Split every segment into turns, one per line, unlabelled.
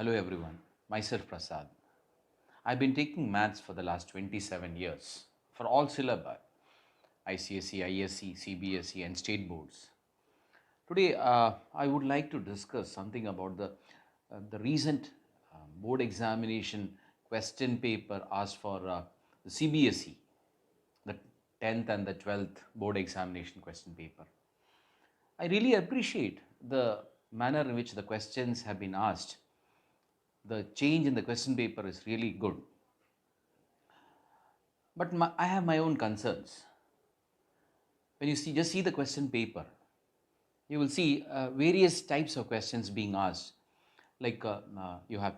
Hello everyone, myself Prasad. I've been taking maths for the last 27 years for all syllabi, ICSE, ISC, CBSE and state boards. Today I would like to discuss something about the recent board examination question paper asked for the CBSE, the 10th and the 12th board examination question paper. I really appreciate the manner in which the questions have been asked. The change in the question paper is really good. But I have my own concerns. When you just see the question paper, you will see various types of questions being asked. Like you have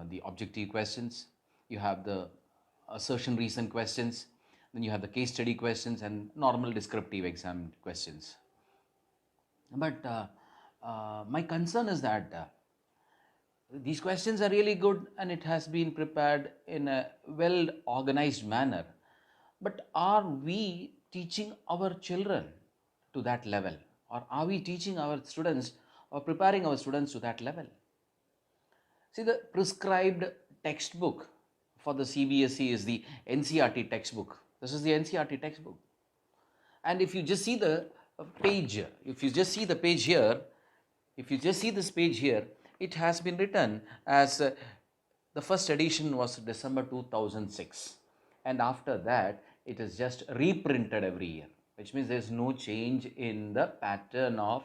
the objective questions, you have the assertion reason questions, then you have the case study questions and normal descriptive exam questions. But my concern is that these questions are really good and it has been prepared in a well organized manner. But are we teaching our children to that level? Or are we teaching our students or preparing our students to that level? See, the prescribed textbook for the CBSE is the NCERT textbook. This is the NCERT textbook. And if you just see the page, if you just see the page here, if you just see this page here, it has been written as the first edition was December 2006. And after that, it is just reprinted every year, which means there is no change in the pattern of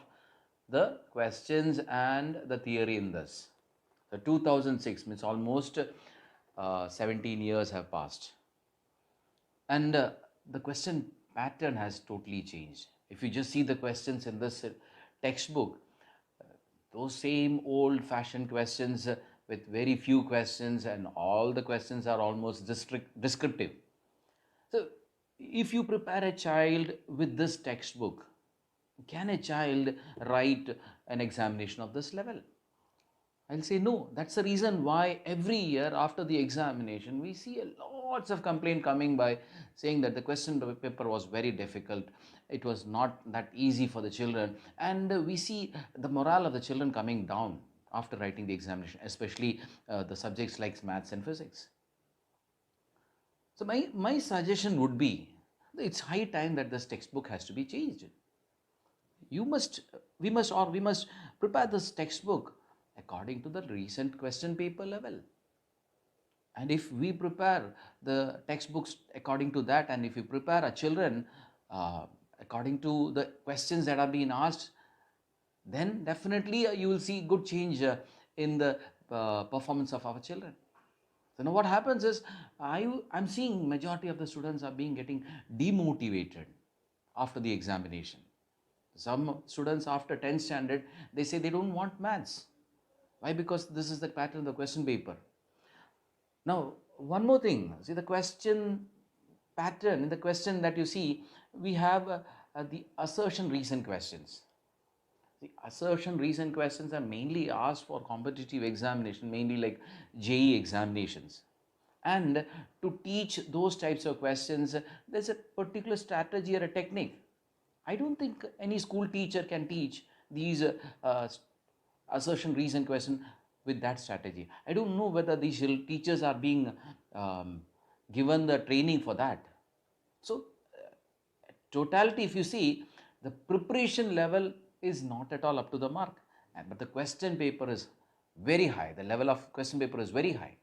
the questions and the theory in this. The 2006 means almost 17 years have passed. And the question pattern has totally changed. If you just see the questions in this textbook, those same old-fashioned questions with very few questions, and all the questions are almost descriptive. So, if you prepare a child with this textbook, can a child write an examination of this level? I'll say no. That's the reason why every year after the examination, we see lots of complaint coming by saying that the question paper was very difficult. It was not that easy for the children. And we see the morale of the children coming down after writing the examination, especially the subjects like maths and physics. So my suggestion would be, it's high time that this textbook has to be changed. We must prepare this textbook according to the recent question paper level. And if we prepare the textbooks according to that, and if we prepare our children according to the questions that are being asked, then definitely you will see good change in the performance of our children. So now what happens is, I'm seeing majority of the students are getting demotivated after the examination. Some students after 10th standard, they say they don't want maths. Why? Because this is the pattern of the question paper. Now, one more thing. See, the question pattern in the question that you see, we have the assertion reason questions. The assertion reason questions are mainly asked for competitive examination, mainly like JEE examinations. And to teach those types of questions, there's a particular strategy or a technique. I don't think any school teacher can teach these assertion reason question with that strategy. I don't know whether these teachers are being given the training for that. So totality, if you see, the preparation level is not at all up to the mark, but the question paper is very high. The level of question paper is very high.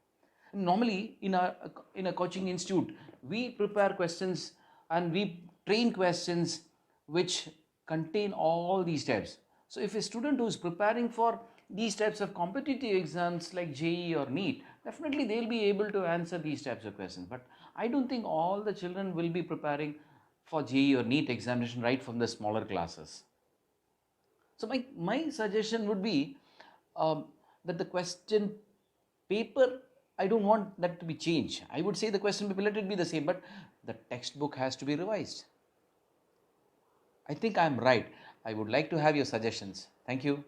Normally in a coaching institute, we prepare questions and we train questions which contain all these types. So if a student who is preparing for these types of competitive exams like JEE or NEET, definitely they will be able to answer these types of questions. But I don't think all the children will be preparing for JEE or NEET examination right from the smaller classes. So my suggestion would be that the question paper, I don't want that to be changed. I would say the question paper, let it be the same, but the textbook has to be revised. I think I'm right. I would like to have your suggestions. Thank you.